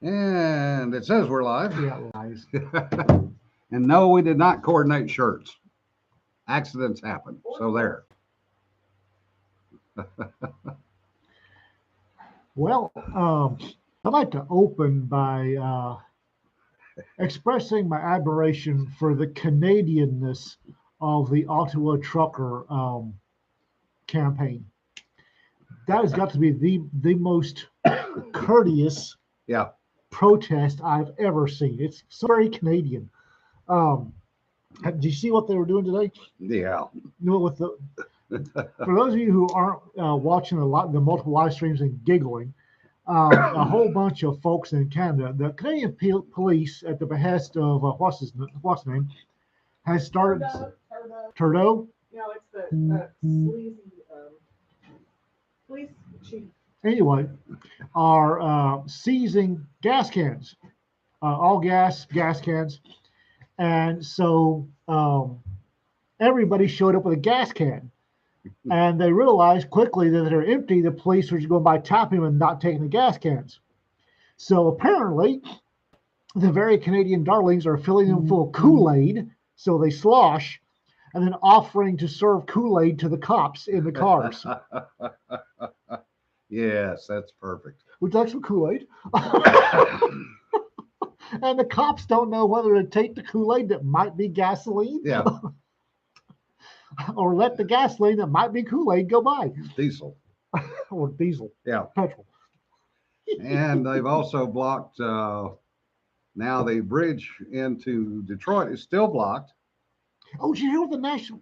And it says we're live. Yeah, lies. And no, we did not coordinate shirts. Accidents happen. So there. Well, I'd like to open by expressing my admiration for the Canadianness of the Ottawa trucker campaign. That has got to be the most courteous Yeah. protest I've ever seen. It's so very Canadian. Um, did you see what they were doing today? Yeah. You know, with the for those of you who aren't watching the multiple live streams and giggling, a whole bunch of folks in Canada, the Canadian police, at the behest of what's his name, has started Trudeau. No, it's the sleazy police chief. Anyway, are seizing gas cans, all gas cans, and so everybody showed up with a gas can. And they realized quickly that they're empty. The police were just going by tapping them and not taking the gas cans. So apparently, the very Canadian darlings are filling them full of Kool-Aid, so they slosh, and then offering to serve Kool-Aid to the cops in the cars. Yes, that's perfect. Would you like some Kool-Aid? And the cops don't know whether to take the Kool-Aid that might be gasoline, Yeah. or let the gasoline that might be Kool-Aid go by, Diesel. or diesel, Yeah. petrol. And they've also blocked, now the bridge into Detroit is still blocked. Oh, did you hear what the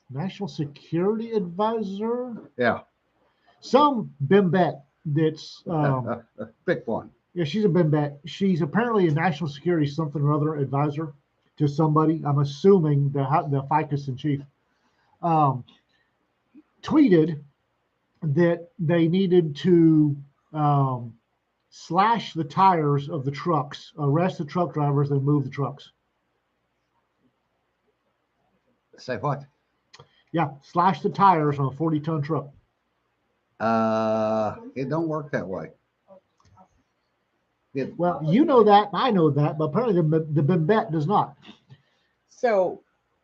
national security advisor? Yeah. Some bimbette that's Pick one. yeah, she's a bimbette. She's apparently a national security something or other advisor to somebody. I'm assuming the ficus in chief tweeted that they needed to slash the tires of the trucks, arrest the truck drivers, and move the trucks. Say what? Yeah, slash the tires on a 40-ton truck. It don't work that way. Well, you know that, I know that, but apparently the bimbette does not. So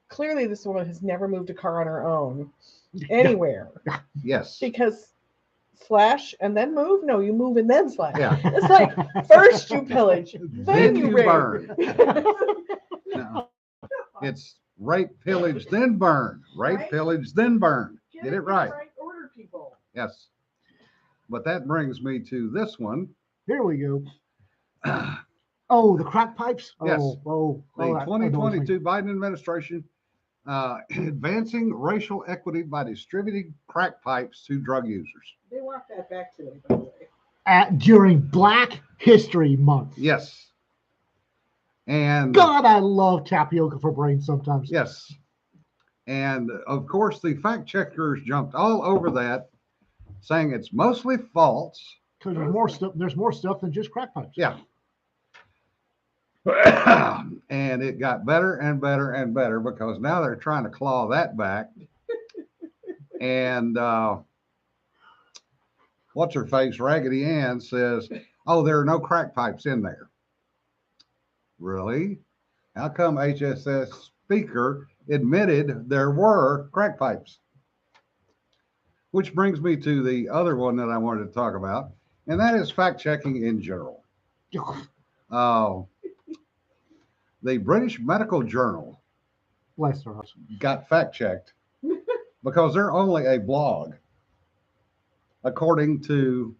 clearly, this woman has never moved a car on her own anywhere Yes. because slash and then move. No, you move and then slash. Yeah. It's like first you pillage, then you rape. burn. No. It's rape, pillage, then burn. Rape, Right? pillage, then burn. Get it right. Order, people. Yes. But that brings me to this one. Here we go. The Oh, the crack pipes. Yes. That annoys me. 2022 Biden administration advancing racial equity by distributing crack pipes to drug users. They want that back today, by the way. During Black History Month. Yes. And God, I love tapioca for brains sometimes. yes. And of course, the fact checkers jumped all over that, saying it's mostly false. Because there's more stuff. There's more stuff than just crack pipes. Yeah. And it got better and better and better because now they're trying to claw that back. And what's her face? Raggedy Ann says, "Oh, there are no crack pipes in there." Really? How come HSS speaker admitted there were crack pipes? Which brings me to the other one that I wanted to talk about, and that is fact checking in general. The British Medical Journal Bless her heart. got fact checked because they're only a blog. According to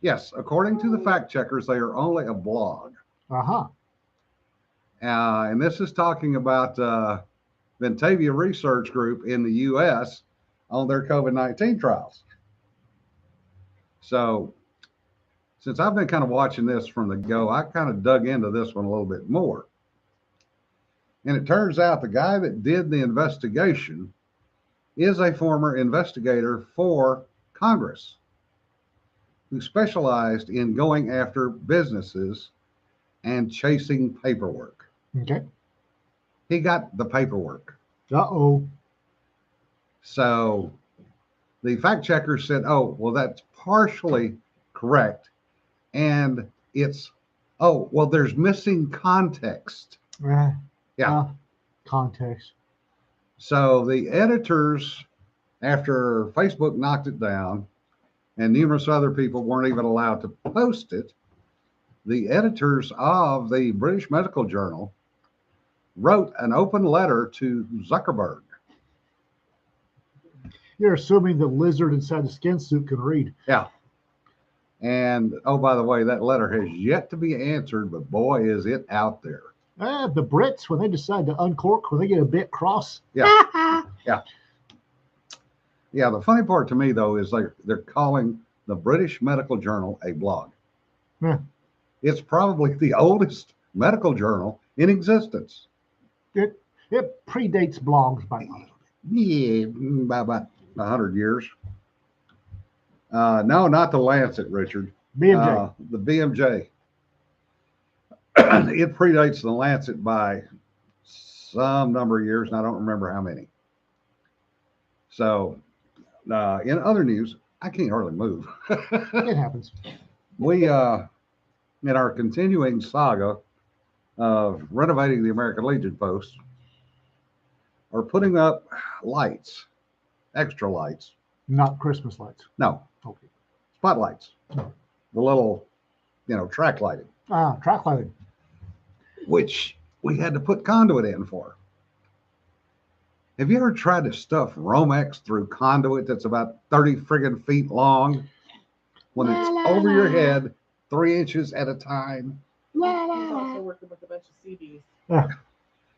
the fact checkers, they are only a blog. Uh-huh. And this is talking about Ventavia Research Group in the U.S. on their COVID-19 trials. So since I've been kind of watching this from the go, I kind of dug into this one a little bit more. And it turns out the guy that did the investigation is a former investigator for Congress who specialized in going after businesses and chasing paperwork. Okay. He got the paperwork. Uh-oh. So the fact checker said, "Oh, well, that's partially correct." And it's, oh, well, there's missing context. Eh, Yeah. Context. So the editors, after Facebook knocked it down and numerous other people weren't even allowed to post it, the editors of the British Medical Journal wrote an open letter to Zuckerberg. You're assuming the lizard inside the skin suit can read. Yeah. And oh, by the way, that letter has yet to be answered, but boy, is it out there. The Brits, when they decide to uncork, when they get a bit cross. Yeah. Yeah, the funny part to me, though, is they're calling the British Medical Journal a blog. Yeah. It's probably the oldest medical journal in existence. It predates blogs by now. Yeah, by about 100 years. No, not the Lancet, Richard. BMJ. The BMJ. It predates the Lancet by some number of years, and I don't remember how many. So, in other news, I can't hardly move. It happens. We, in our continuing saga of renovating the American Legion post, are putting up lights, extra lights. Not Christmas lights. No, Okay. spotlights. No. The little, track lighting, Track lighting. which we had to put conduit in for. Have you ever tried to stuff Romex through conduit that's about 30 friggin' feet long when it's over your head 3 inches at a time? He's also working with a bunch of CDs.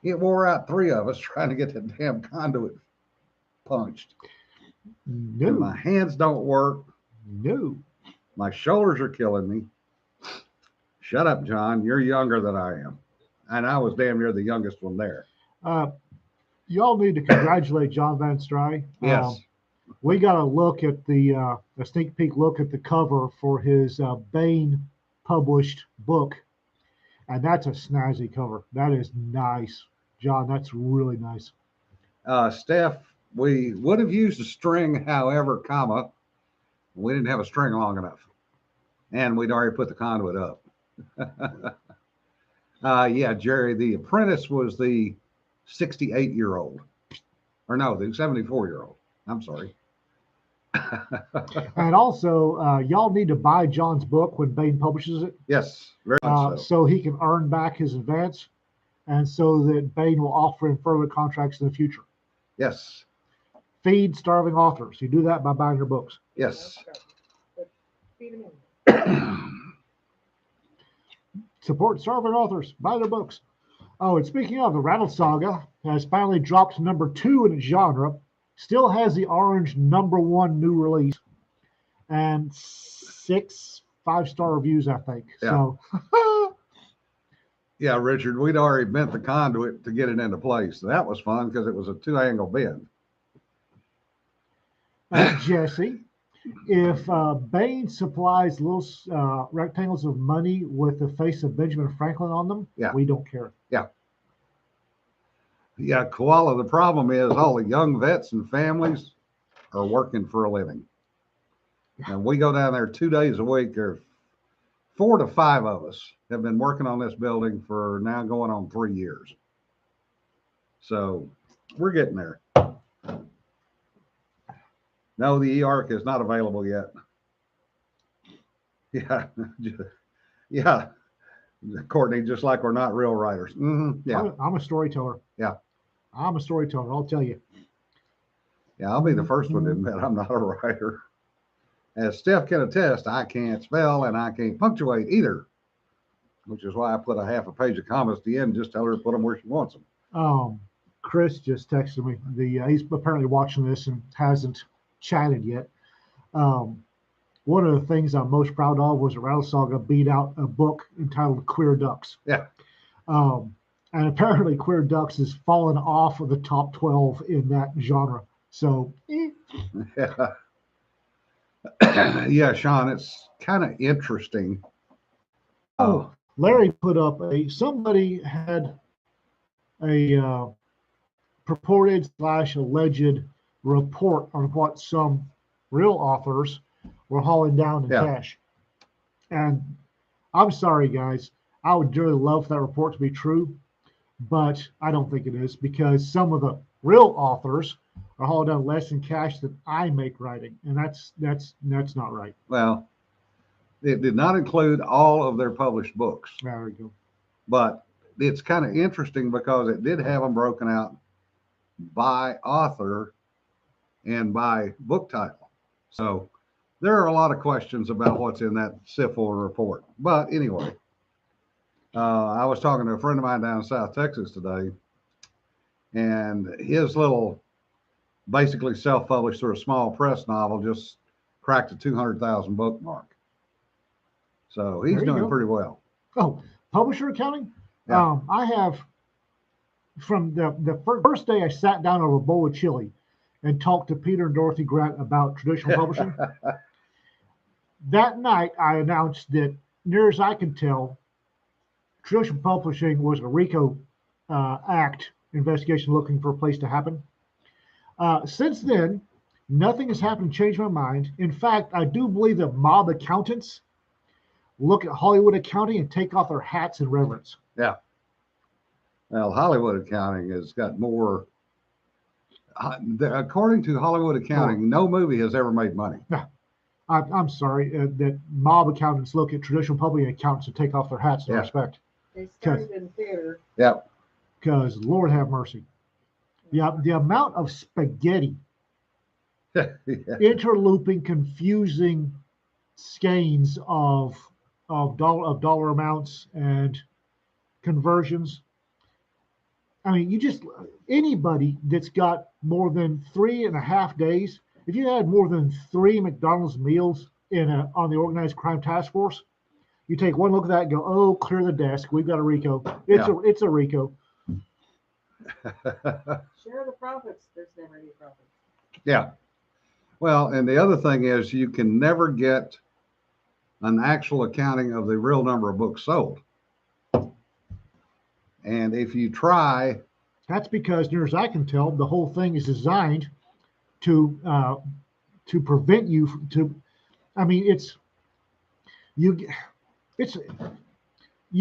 It wore out 3 of us trying to get the damn conduit punched. And my No. hands don't work. No. My shoulders are killing me. Shut up, John. You're younger than I am. And I was damn near the youngest one there. Y'all need to congratulate John Van Stry. Yes. We got a look at a sneak peek look at the cover for his Bain published book. And that's a snazzy cover. That is nice. John, that's really nice. Steph, we would have used a string, however, comma, we didn't have a string long enough. And we'd already put the conduit up. Yeah, Jerry, the apprentice was the 68-year-old. Or no, the 74-year-old. I'm sorry. And also, y'all need to buy John's book when Bain publishes it, Yes, very much so. so he can earn back his advance, and so that Bain will offer him further contracts in the future. Yes, Feed starving authors. You do that by buying your books. yes. Feed 'em in. Support starving authors. Buy their books. Oh, and speaking of, the Rattle Saga has finally dropped number 2 in its genre. Still has the orange number 1 new release and 6 5-star reviews, I think. Yeah. So Yeah, Richard, we'd already bent the conduit to get it into place. That was fun because it was a 2-angle bend. Jesse, if Bain supplies little rectangles of money with the face of Benjamin Franklin on them, Yeah. we don't care. Yeah, Koala, the problem is all the young vets and families are working for a living. And we go down there 2 days a week. There 4 to 5 of us have been working on this building for now going on 3 years. So we're getting there. No, the e-arc is not available yet. Yeah. Yeah. Courtney, just like we're not real writers. Yeah. I'm a storyteller. Yeah. I'm a storyteller. I'll tell you. Yeah, I'll be the first one to admit I'm not a writer. As Steph can attest, I can't spell and I can't punctuate either, which is why I put a half a page of comments at the end. Just tell her to put them where she wants them. Chris just texted me. He's apparently watching this and hasn't chatted yet. One of the things I'm most proud of was that Rattle Saga beat out a book entitled Queer Ducks. Yeah. And apparently Queer Ducks has fallen off of the top 12 in that genre. So, Yeah. Yeah, Sean, it's kind of interesting. Larry put up somebody had a purported / alleged report on what some real authors were hauling down in Yeah. cash. And I'm sorry, guys. I would really love for that report to be true, but I don't think it is because some of the real authors are hauling down less in cash than I make writing, and that's not right. Well, it did not include all of their published books, There we go. but it's kind of interesting because it did have them broken out by author and by book title. So there are a lot of questions about what's in that SIFL report. But anyway, I was talking to a friend of mine down in South Texas today, and his little, basically self-published through a small press novel, just cracked the 200,000 book mark. So he's There you doing go. pretty well. Oh, publisher accounting. Yeah. I have from the first day I sat down over a bowl of chili and talked to Peter and Dorothy Grant about traditional publishing. That night, I announced that, near as I can tell, traditional publishing was a RICO Act investigation looking for a place to happen. Since then, nothing has happened to change my mind. In fact, I do believe that mob accountants look at Hollywood accounting and take off their hats in reverence. Yeah. Well, Hollywood accounting has got more. According to Hollywood accounting, no movie has ever made money. I'm sorry that mob accountants look at traditional public accountants and take off their hats in Yeah. respect. They started in theater. Yep. Because Lord have mercy. The amount of spaghetti, Yeah. interlooping, confusing skeins of dollar amounts and conversions. I mean, anybody that's got more than 3.5 days, if you had more than 3 McDonald's meals on the organized crime task force, you take one look at that and go, oh, clear the desk. We've got a RICO. It's a RICO. Share the profits. There's never any profits. Yeah. Well, and the other thing is you can never get an actual accounting of the real number of books sold. And if you try, That's because, near as I can tell, the whole thing is designed to prevent you to. I mean, you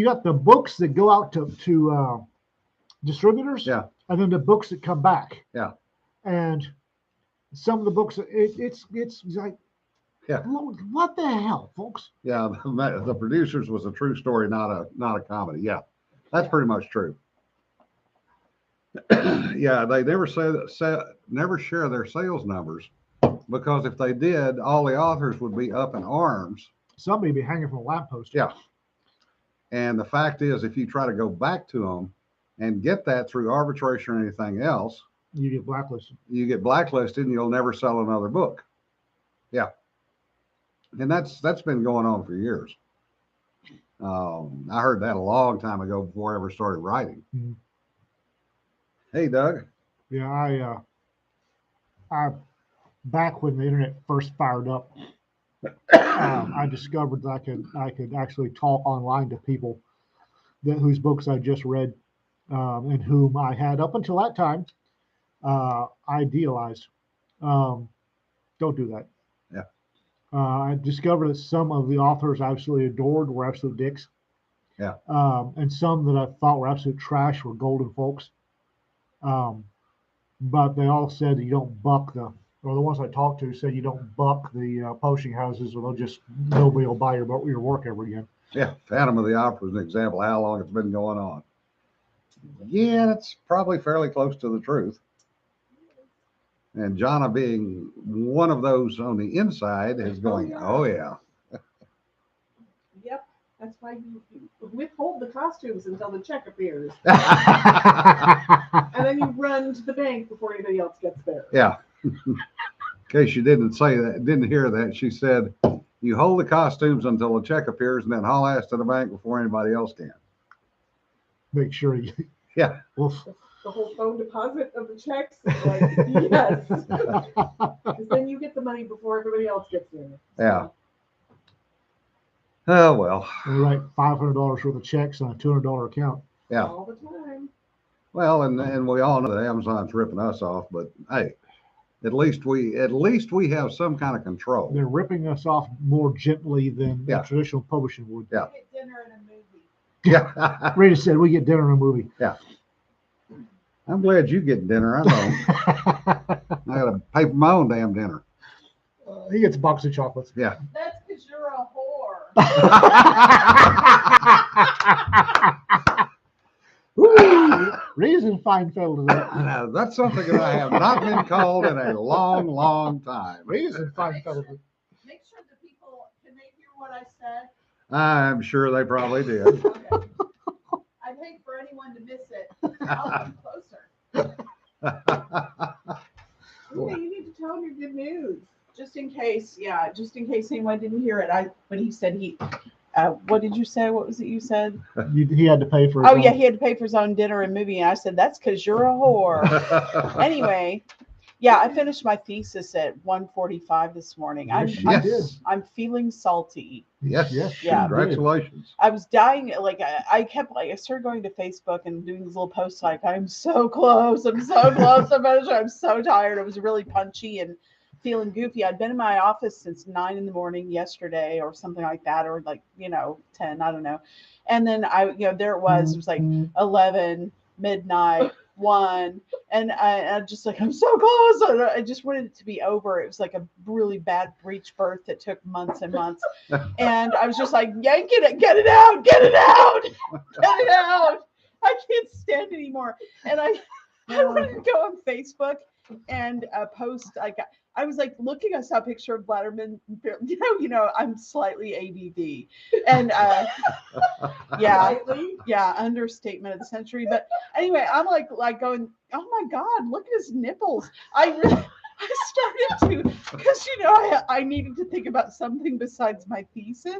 got the books that go out to distributors, yeah, and then the books that come back. Yeah. And some of the books, it's like, Yeah. Lord, what the hell, folks? yeah, the producers was a true story, not a comedy. Yeah, that's pretty much true. Yeah, they never never share their sales numbers because if they did, all the authors would be up in arms. Somebody be hanging from a lamppost. Yeah. And the fact is, if you try to go back to them and get that through arbitration or anything else, You get blacklisted. you get blacklisted and you'll never sell another book. Yeah. And that's been going on for years. I heard that a long time ago before I ever started writing. Mhm. Hey, Doug. Yeah, I back when the internet first fired up, I discovered that I could actually talk online to people whose books I just read, and whom I had up until that time idealized. Don't do that. Yeah. I discovered that some of the authors I absolutely adored were absolute dicks. Yeah. And some that I thought were absolute trash were golden folks. But they all said that you don't buck the ones I talked to said you don't buck the publishing houses, or nobody will buy your work ever again. Yeah, Phantom of the Opera is an example of how long it's been going on. Yeah, that's probably fairly close to the truth. And Jonna, being one of those on the inside, is going, oh yeah. Yep. That's why you withhold the costumes until the check appears. And then you run to the bank before anybody else gets there. Yeah. In case you didn't hear that, she said, you hold the costumes until the check appears and then haul ass to the bank before anybody else can. Make sure you. Yeah. Well, The whole phone deposit of the checks, like, yes. Because then you get the money before everybody else gets there. Yeah. Oh, well. they write $500 worth of checks on a $200 account. Yeah. All the time. Well, and we all know that Amazon's ripping us off, but hey, At least we have some kind of control. They're ripping us off more gently than Yeah. traditional publishing would. Yeah. Get dinner and a movie. Yeah. Rita said we get dinner and a movie. I'm glad you get dinner. I don't. I got to pay for my own damn dinner. He gets a box of chocolates. Yeah. That's because you're a whore. Ooh, Rita's Feinfeld today. Now, that's something that I have not been called in a long, long time. Rita's Feinfeld. Make sure the people, can they hear what I said? I'm sure they probably did. Okay. I'd hate for anyone to miss it. I'll be closer. Okay, you need to tell him your good news. Just in case anyone didn't hear it. But he said what did you say? What was it you said? He had to pay for. His Oh own. yeah, he had to pay for his own dinner and movie. And I said, that's because you're a whore. Anyway, yeah, I finished my thesis at 1:45 this morning. Yes. I'm feeling salty. Yes. Yes. Yeah. Congratulations. I was dying. Like I kept I started going to Facebook and doing these little posts like, I'm so close. I'm so close to finish. I'm so tired. It was really punchy and feeling goofy. I'd been in my office since 9 a.m. yesterday or something like that, or 10, I don't know. And then there it was like 11, midnight, 1. And I just like, I'm so close. I just wanted it to be over. It was like a really bad breech birth that took months and months. And I was just like, yank it, get it out, get it out, get it out. I can't stand it anymore. And I wanted to go on Facebook and post I was like looking. I saw a picture of Blatterman. I'm slightly ADD, and understatement of the century. But anyway, I'm like going, oh my God, look at his nipples. I started to, because I needed to think about something besides my thesis,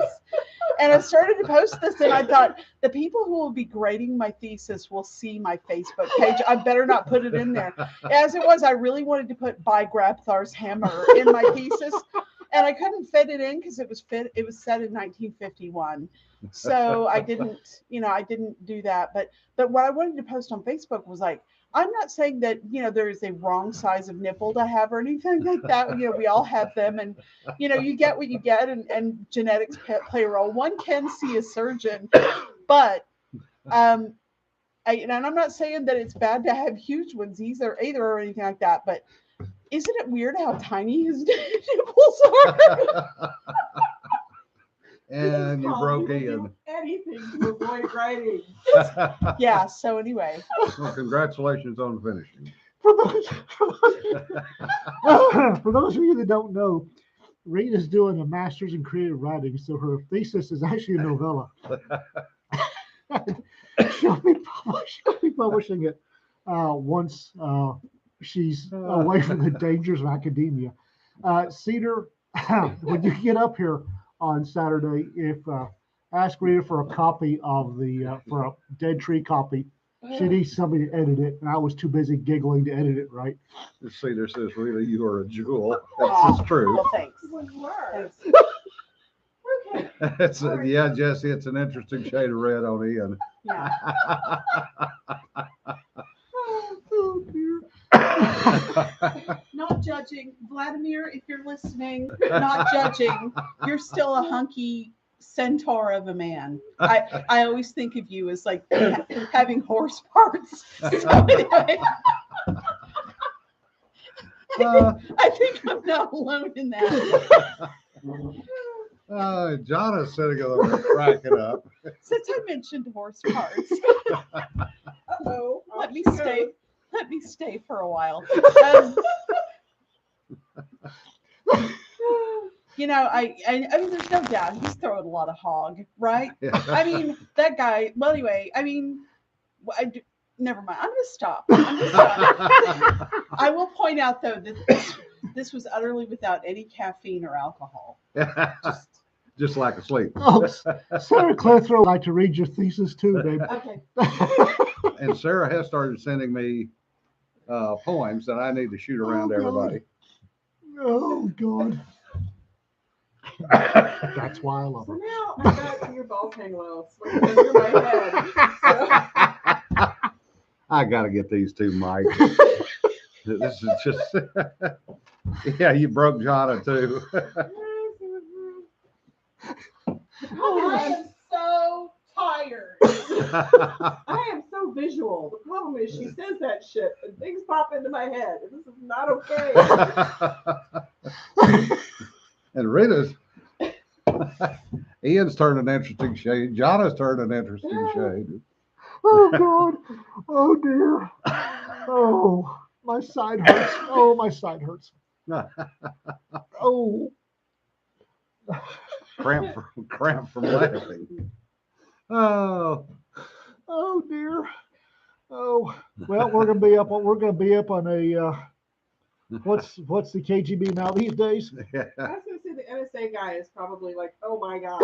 and I started to post this, and I thought the people who will be grading my thesis will see my Facebook page. I better not put it in there. As it was, I really wanted to put by Grabthar's hammer in my thesis, and I couldn't fit it in because it was set in 1951. So I didn't do that. But what I wanted to post on Facebook was like, I'm not saying that, there is a wrong size of nipple to have or anything like that. We all have them, and, you get what you get, and genetics play a role. One can see a surgeon, but, and I'm not saying that it's bad to have huge ones either or anything like that, but isn't it weird how tiny his nipples are? And you broke in. Anything to avoid writing. Yeah. So anyway. Well, congratulations on finishing. For those of you that don't know, Rita's doing a master's in creative writing, so her thesis is actually a novella. She'll be publishing it once she's away from the dangers of academia. Cedar, when you get up here on Saturday, ask Rita for a copy of for a Dead Tree copy. She needs somebody to edit it, and I was too busy giggling to edit it right. Cedar says, Rita, you are a jewel. That's true. Well, thanks. Okay. Yeah, Jesse, it's an interesting shade of red on Ian. Yeah. Oh, dear. Not judging. Vladimir, if you're listening, not judging. You're still a hunky centaur of a man. I always think of you as like having horse parts. So anyway, I think I'm not alone in that. John is sitting over there cracking up. Since I mentioned horse parts, let me stay for a while. I mean, there's no doubt he's throwing a lot of hog, right? Yeah. I mean, that guy. Well, anyway, I mean, never mind. I'm gonna stop. I will point out though that this was utterly without any caffeine or alcohol. Just like asleep. Oh, Sarah Clithrow would like to read your thesis too, babe. Okay. And Sarah has started sending me poems that I need to shoot around to everybody. Oh, God. That's why I love So her. now I got your ball hang well slipping under my head. So, I got to get these two mics. This is just. Yeah, you broke Jonna too. I am so tired. I am so visual. The problem is she says that shit and things pop into my head. And this is not okay. And Rita's, Ian's turned an interesting shade. Jonna's turned an interesting shade. Oh God. Oh dear. Oh, my side hurts. Oh, my side hurts. Oh. Cramp from laughing. Oh, Oh dear. Oh, well, we're gonna be up on a what's the KGB now these days? I was going to say the NSA guy is probably like, oh my God.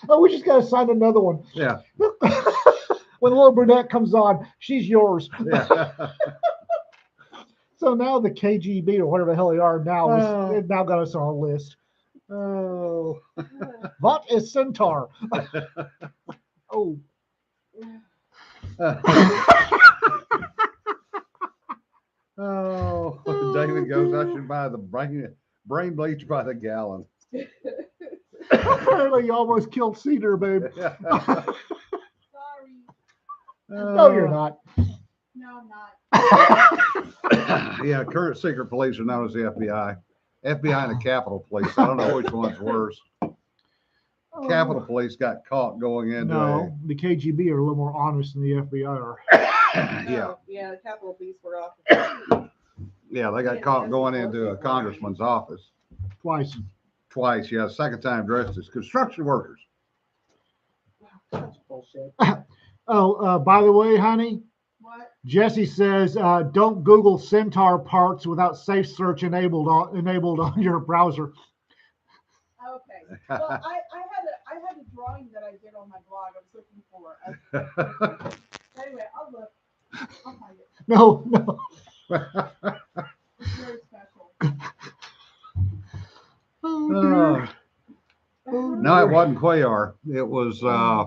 Oh, we just gotta sign another one. yeah, When little brunette comes on, she's yours. yeah. So now the KGB or whatever the hell they are now, they've now got us on a list. Oh. What is Centaur? Oh. Oh, David goes, I should buy the brain bleach by the gallon. Apparently you almost killed Cedar, babe. Sorry. No, you're not. No, I'm not. Yeah, current secret police are known as the FBI. FBI and the Capitol Police. I don't know which one's worse. Capitol Police got caught going into No, the KGB are a little more honest than the FBI are. yeah, Yeah, the Capitol Police were off. yeah, they got caught going into a congressman's office Twice. twice. Yeah, second time dressed as construction workers. Such bullshit. Oh, by the way, honey, What? Jesse says don't Google Centaur parts without safe search enabled on your browser. Okay. Well, I had a drawing that I did on my blog. I was looking for. Anyway, I'll look. I'll find it. No. It's very special. Oh, dear. No, it wasn't Quayar. It was I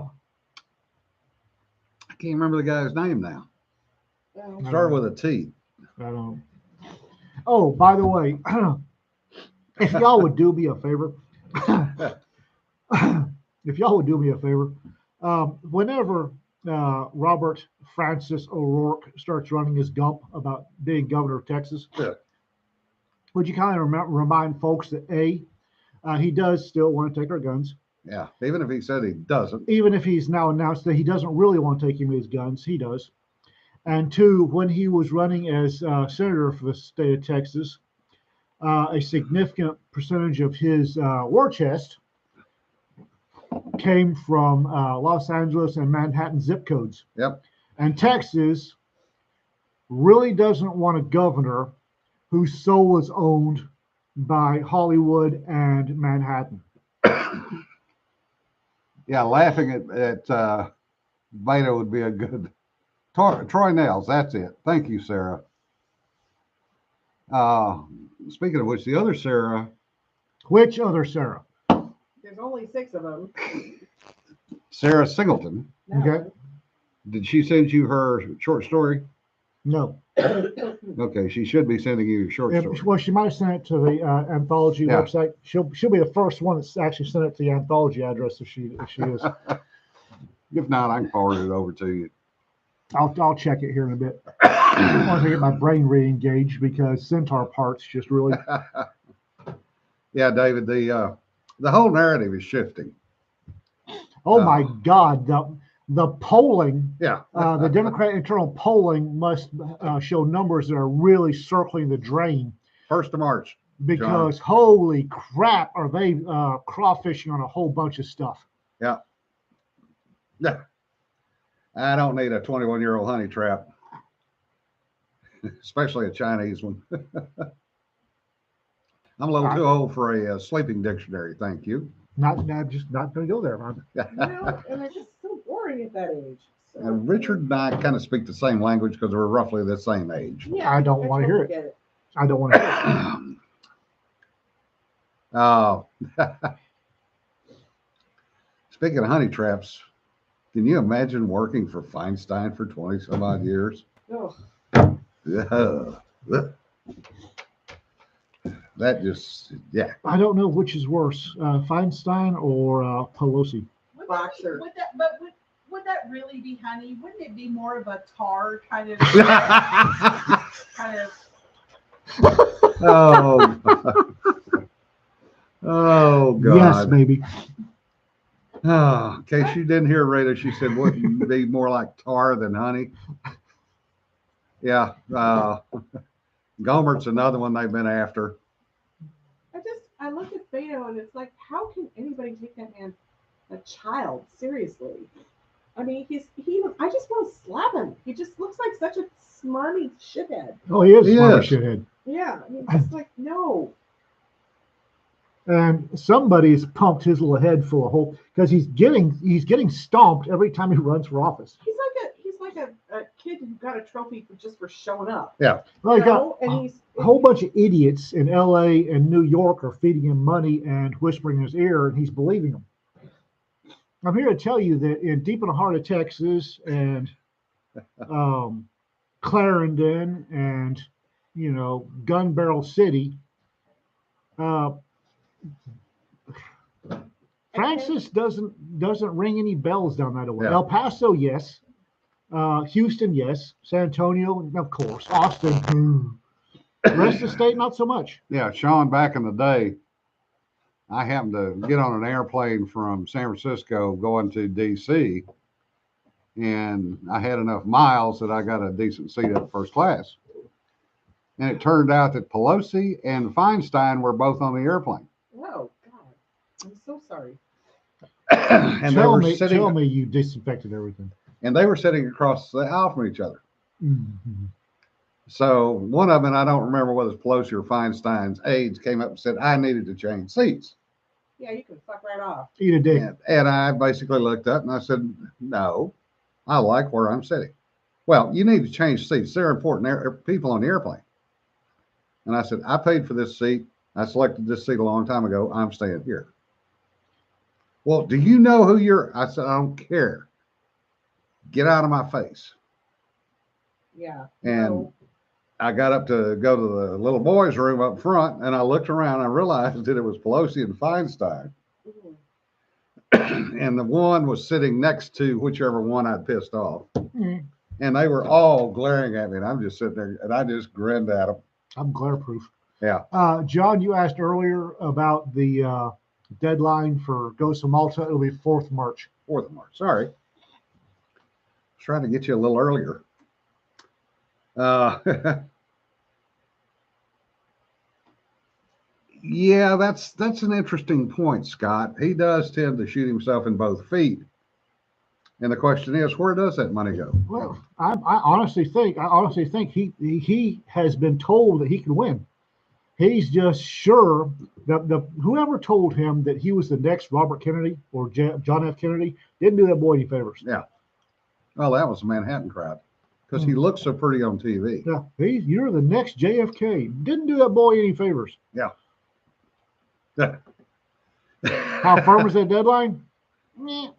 can't remember the guy's name now. Started with a T. I don't. Oh, by the way, if y'all would do me a favor, whenever Robert Francis O'Rourke starts running his gump about being governor of Texas, Yeah. would you kind of remind folks that he does still want to take our guns, Yeah, even if he said he doesn't. even if he's now announced that he doesn't really want to take him his guns, he does. And two, when he was running as senator for the state of Texas, a significant percentage of his war chest came from Los Angeles and Manhattan zip codes. Yep. And Texas really doesn't want a governor whose soul is owned by Hollywood and Manhattan. Yeah, laughing at Beto would be a good. Troy Nails, that's it. Thank you, Sarah. Speaking of which, the other Sarah, Which other Sarah? There's only 6 of them. Sarah Singleton, No. Okay. did she send you her short story? No. Okay, she should be sending you your short story. Well, she might have sent it to the anthology Yeah. website. She'll be the first one that's actually sent it to the anthology address if she is. If not, I can forward it over to you. I'll check it here in a bit. I want to get my brain re-engaged because Centaur parts just really. Yeah, David, the whole narrative is shifting. Oh my God, the polling, Yeah. the Democrat internal polling must show numbers that are really circling the drain 1st of March. because holy crap, are they crawfishing on a whole bunch of stuff. Yeah. Yeah. I don't need a 21-year-old honey trap, especially a Chinese one. I'm a little too old for a sleeping dictionary, thank you. Just not going to go there, man. You know, and they're just so boring at that age. So, Richard and I kind of speak the same language because we're roughly the same age. yeah, I don't want to hear totally it. get it. I don't want to hear it. Oh, speaking of honey traps, can you imagine working for Feinstein for 20 some odd years? Oh, Yeah. that just, yeah. I don't know which is worse, Feinstein or Pelosi. Would Boxer. would that really be honey? Wouldn't it be more of a tar kind of kind of? Oh, oh Yes, God. baby. Oh, in case you didn't hear Rita, she said, wouldn't it be more like tar than honey? Yeah. Gomert's another one they've been after. I look at Beto and it's like, how can anybody take that man, a child, seriously? I mean, I just want to slap him. He just looks like such a smarmy shithead. Oh, he is a He smart is. shithead. Yeah, I mean, just like, no. And somebody's pumped his little head full of hope because he's getting stomped every time he runs for office. He's like a kid who got a trophy for showing up. Well, You he got know? And he's a whole bunch of idiots in LA and New York are feeding him money and whispering in his ear, and he's believing them. I'm here to tell you that deep in the heart of Texas and Clarendon and Gun Barrel City, Francis doesn't ring any bells down that way. Yeah. El Paso, yes. Houston, yes. San Antonio, of course. Austin, rest of the state, not so much. Yeah, Sean, back in the day, I happened to get on an airplane from San Francisco going to DC, and I had enough miles that I got a decent seat at first class. And it turned out that Pelosi and Feinstein were both on the airplane. oh God, I'm so sorry. And tell they were sitting, tell me you disinfected everything. and they were sitting across the aisle from each other. Mhm. So one of them, and I don't remember whether it's Pelosi or Feinstein's aides, came up and said I needed to change seats. Yeah, you can fuck right off. Eat a dick. And I basically looked up and I said, no, I like where I'm sitting. Well, you need to change seats. They're important people on the airplane. And I said, I paid for this seat. I selected this seat a long time ago. I'm staying here. Well, do you know who I said, I don't care. Get out of my face. Yeah. And no. I got up to go to the little boy's room up front, and I looked around. I realized that it was Pelosi and Feinstein. Mhm. And the one was sitting next to whichever one I'd pissed off. Mm. And they were all glaring at me. And I'm just sitting there, and I just grinned at them. I'm glare proof. Yeah. John, you asked earlier about the deadline for Ghost of Malta. It'll be 4th March. 4th of March. Sorry. I was trying to get you a little earlier. Yeah, that's an interesting point, Scott. He does tend to shoot himself in both feet. And the question is, where does that money go? Well, I honestly think he has been told that he can win. He's just sure that whoever told him that he was the next Robert Kennedy or John F. Kennedy didn't do that boy any favors. Yeah. Well, that was the Manhattan crowd because he looks so pretty on TV. Yeah, you're the next JFK. Didn't do that boy any favors. Yeah. How firm is that deadline?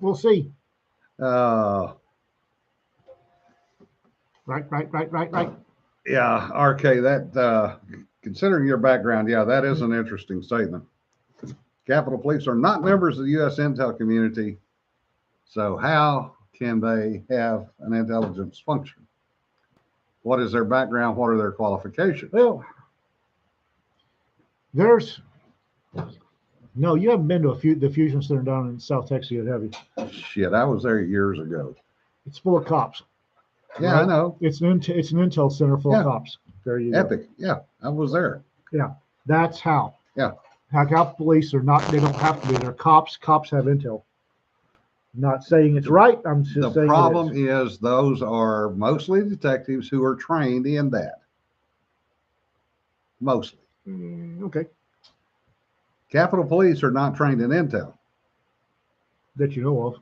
We'll see. Uh, Right. yeah, RK, that considering your background, yeah, that is an interesting statement. Capitol Police are not members of the U.S. intel community, so how can they have an intelligence function? What is their background? What are their qualifications? Well, no, you haven't been to the Fusion Center down in South Texas yet, have you? Shit, I was there years ago. It's full of cops. Yeah, Right. I know. It's an intel center full Yeah. of cops. There you go. Epic. Yeah, I was there. That's how. Yeah. How Capitol Police are not. They don't have to be. They're cops. Cops have intel. I'm not saying it's right. I'm just The saying problem it is. is those are mostly detectives who are trained in that. Mostly. Okay. Capitol Police are not trained in intel. That you know of.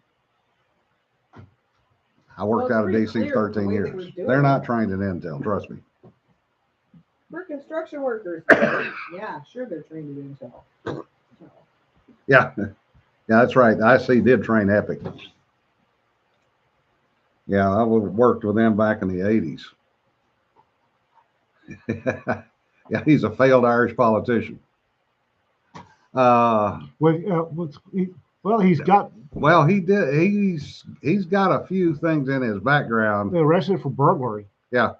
I worked Well, out of it's pretty DC clear the 13 way they years. were doing They're not it. trained in intel, trust me. We're construction workers. Yeah, sure, they're trained in intel. So, Yeah, yeah, that's right. IC did train Epic. Yeah, I worked with them back in the 80s. Yeah, he's a failed Irish politician. Well, he's got Well, he did. He's got a few things in his background. arrested for burglary. Yeah.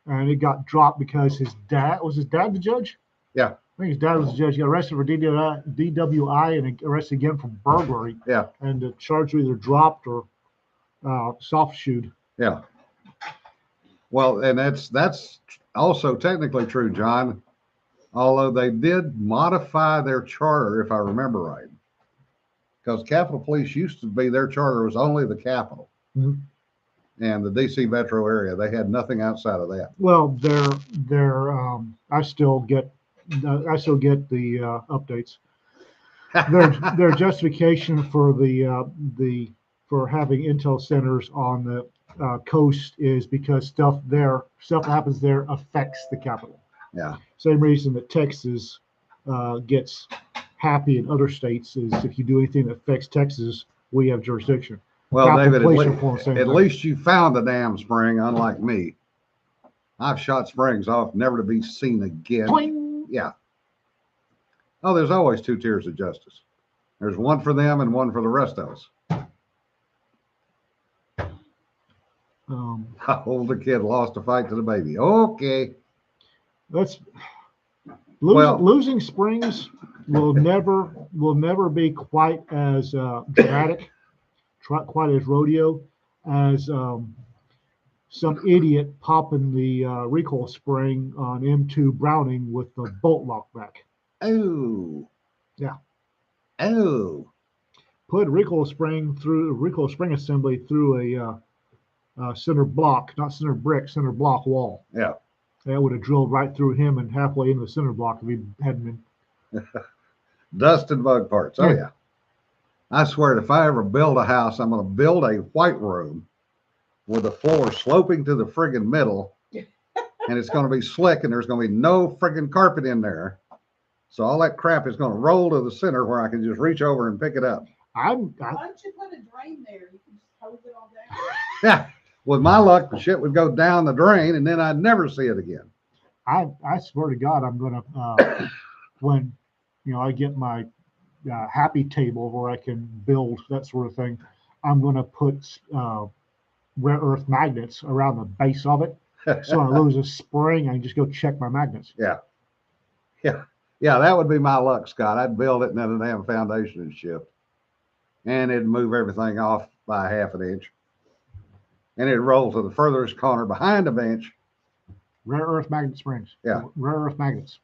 And it got dropped because his dad the judge? Yeah. I think his dad was the judge. He got arrested for DWI and arrested again for burglary. Yeah. And the charge was either dropped or soft shoed. Yeah. Well, and that's also technically true, John. Although they did modify their charter, if I remember right, because Capitol Police used to be their charter was only the Capitol Mhm. and the DC metro area. They had nothing outside of that. Well, I still get the updates. Their justification for for having intel centers on the coast is because stuff that happens there affects the Capitol. Yeah. Same reason that Texas gets happy in other states is if you do anything that affects Texas, we have jurisdiction. Well, Capitol David, Police report the same at thing. least you found the damn spring, unlike me. I've shot springs off, never to be seen again. Cling! Yeah. Oh, there's always two tiers of justice. There's one for them and one for the rest of us. How old a kid lost a fight to the baby? Okay. That's Well- losing springs will never be quite as dramatic, quite as rodeo as some idiot popping the recoil spring on M2 Browning with the bolt lock back. Oh. Yeah. Oh. Put recoil spring assembly through a center block, not center brick, center block wall. Yeah. That would have drilled right through him and halfway into the center block if he hadn't been. Dust and bug parts. Oh, Yeah. yeah. I swear, if I ever build a house, I'm going to build a white room with the floor sloping to the friggin' middle. And it's going to be slick and there's going to be no friggin' carpet in there. So all that crap is going to roll to the center where I can just reach over and pick it up. Why don't you put a drain there? You can just hose it all down. Yeah. With my luck, the shit would go down the drain and then I'd never see it again. I swear to God, I'm gonna when I get my happy table where I can build that sort of thing. I'm gonna put rare earth magnets around the base of it, so when I lose a spring, I can just go check my magnets. Yeah. Yeah, that would be my luck, Scott. I'd build it and then the damn foundation would shift. And it'd move everything off by half an inch. And it'd roll to the furthest corner behind the bench. Rare earth magnet springs. Yeah. Rare earth magnets.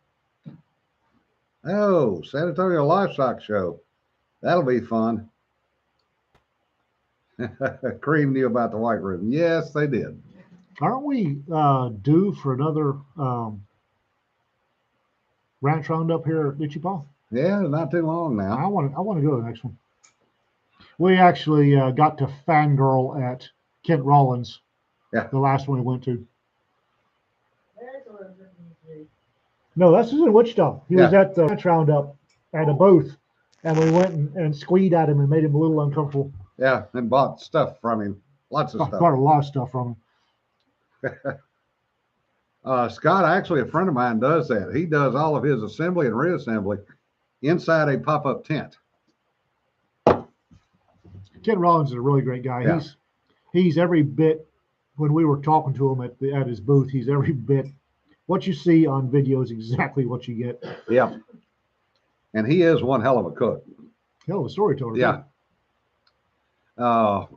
Oh, San Antonio Livestock Show. That'll be fun. Cream knew about the white room. Yes, they did. Aren't we due for another ranch roundup here at Wichita? Yeah, not too long now. I want to go to the next one. We actually got to fangirl at Kent Rollins. Yeah. The last one we went to. There's a little bit easier. No, this is in Wichita. He was Yeah. at the ranch roundup at a booth, and we went and squeed at him and made him a little uncomfortable. Yeah, and bought stuff from him. Lots of Bought stuff. a lot of stuff from him. Scott, actually, a friend of mine does that. He does all of his assembly and reassembly inside a pop-up tent. Kent Rollins is a really great guy. Yeah. He's every bit. When we were talking to him at his booth, he's every bit. What you see on video is exactly what you get. Yep. And he is one hell of a cook. Hell of a storyteller. Yeah. But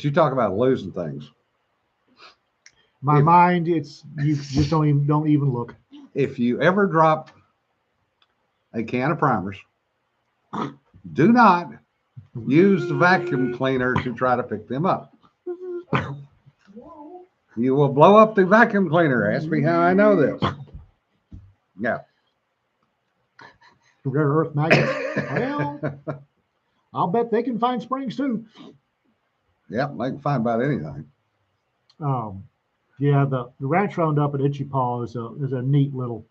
you talk about losing things. My If- mind, you just don't even look. If you ever drop a can of primers, do not use the vacuum cleaner to try to pick them up. You will blow up the vacuum cleaner. Ask me how I know this. Yeah. Rare earth magnets. Well, I'll bet they can find springs too. Yep, they can find about anything. Yeah, the ranch roundup at Itchy Paw is a neat little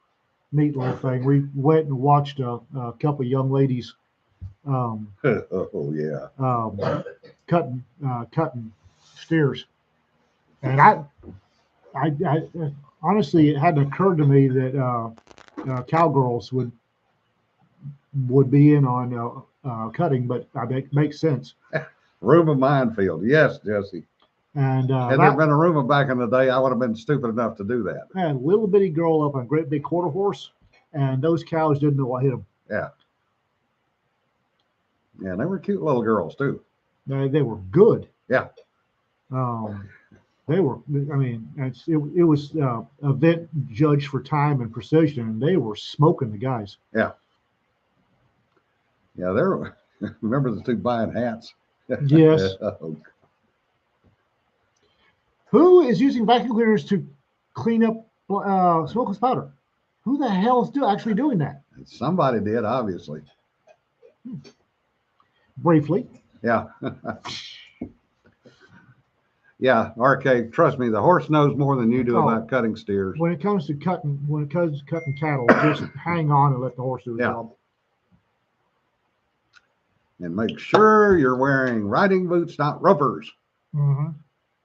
thing. We went and watched a couple of young ladies Oh yeah. cutting steers, and I honestly, it hadn't occurred to me that cowgirls would be in on cutting, but I think makes sense. Roomba minefield. Yes, Jesse. And Had there been a Roomba back in the day, I would have been stupid enough to do that. had a little bitty girl up on a great big quarter horse, and those cows didn't know what hit them. Yeah, they were cute little girls too. They were good. Yeah. They were. I mean, it was event judged for time and precision, and they were smoking the guys. Yeah, they were. Remember the two buying hats? Yes. Oh, Who is using vacuum cleaners to clean up smokeless powder? Who the hell is actually doing that? somebody did, obviously. Briefly. Yeah. Yeah, RK, trust me, the horse knows more than you do Oh. about cutting steers. When it comes to cutting cattle, just hang on and let the horse do the Yeah. job. And make sure you're wearing riding boots, not rubbers, Mm-hmm.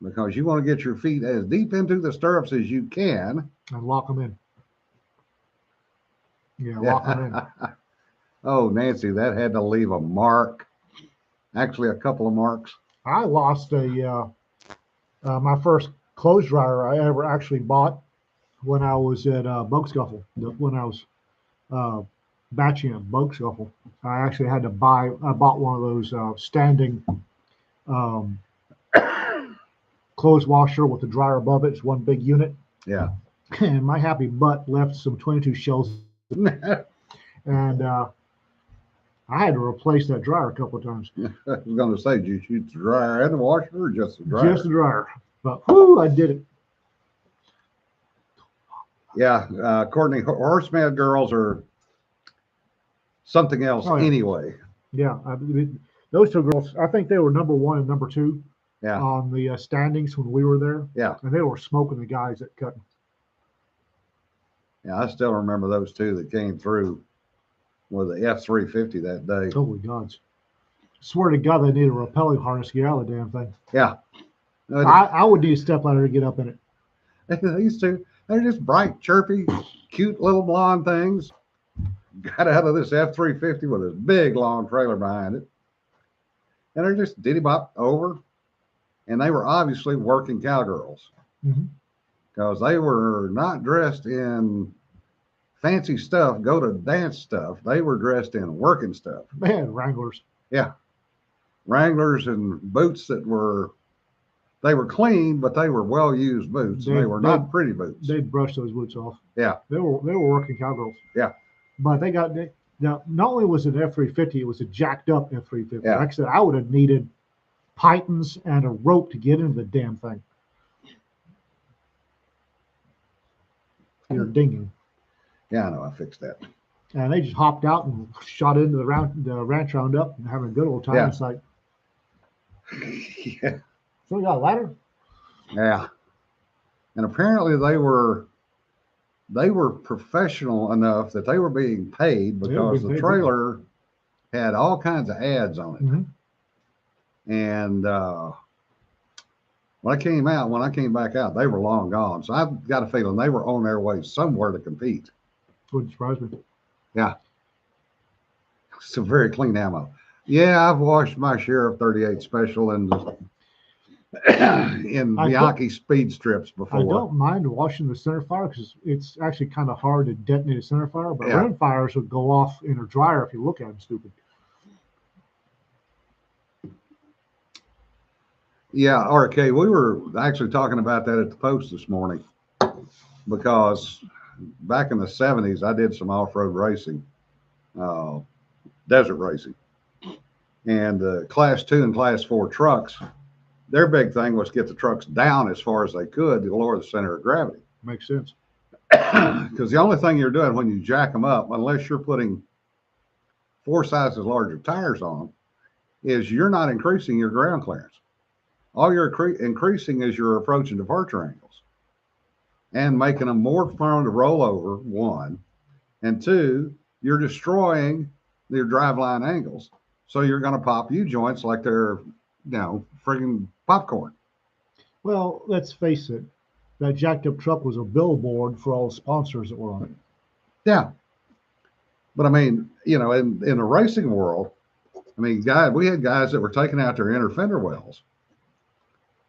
because you want to get your feet as deep into the stirrups as you can. And lock them in. Yeah, lock them in. Oh, Nancy, that had to leave a mark. Actually, a couple of marks. I lost my first clothes dryer I ever actually bought when I was at Bug Scuffle. When I was batching at Bug Scuffle, I actually had to buy. I bought one of those standing clothes washer with the dryer above it. It's one big unit. Yeah. And my happy butt left some 22 shells, and I had to replace that dryer a couple of times. I was going to say, did you shoot the dryer and the washer or just the dryer? Just the dryer. But whoo, I did it. Yeah, Courtney, horseman girls are something else Oh, yeah. anyway. Yeah, those two girls, I think they were number 1 and number 2 Yeah. on the standings when we were there. Yeah. And they were smoking the guys that cut. Yeah, I still remember those two that came through with the F-350 that day. Holy gods. Swear to God, they need a rappelling harness to get out of the damn thing. Yeah. I would need a step ladder to get up in it. These two, they're just bright, chirpy, cute little blonde things. Got out of this F-350 with this big, long trailer behind it. And they're just diddy-bop over. And they were obviously working cowgirls. Mhm. Because they were not dressed in fancy stuff, go to dance stuff. They were dressed in working stuff. They had Wranglers. Yeah. Wranglers and boots they were clean, but they were well-used boots. They were not pretty boots. They'd brush those boots off. Yeah. They were working cowgirls. Yeah. But now, not only was it an F-350, it was a jacked up F-350. Yeah. Like I said, I would have needed pythons and a rope to get into the damn thing. You're dinging. Yeah, I know. I fixed that. And they just hopped out and shot into the ranch roundup and having a good old time. Yeah. It's like, Yeah. so we got a ladder? Yeah. And apparently they were professional enough that they were being paid They were because being the paid, trailer had all kinds of ads on it. Mhm. And when I came back out, they were long gone. So I've got a feeling they were on their way somewhere to compete. Wouldn't surprise me. It's a very clean ammo. Yeah, I've washed my share of 38 special in Bianchi speed strips I before. don't mind washing the center fire because it's actually kind of hard to detonate a center fire, but Yeah. rim fires would go off in a dryer if you look at them stupid. Yeah, RK, we were actually talking about that at the post this morning because back in the 70s, I did some off-road racing, desert racing. And class 2 and class 4 trucks, their big thing was get the trucks down as far as they could to lower the center of gravity. Makes sense. Because the only thing you're doing when you jack them up, unless you're putting 4 sizes larger tires on them, is you're not increasing your ground clearance. All you're increasing is your approach and departure angles and making them more prone to roll over, 1. And 2, you're destroying your driveline angles. So you're going to pop U-joints like they're, friggin' popcorn. Well, let's face it. that jacked up truck was a billboard for all the sponsors that were on it. Yeah. But I mean, you know, in the racing world, I mean, we had guys that were taking out their inner fender wells.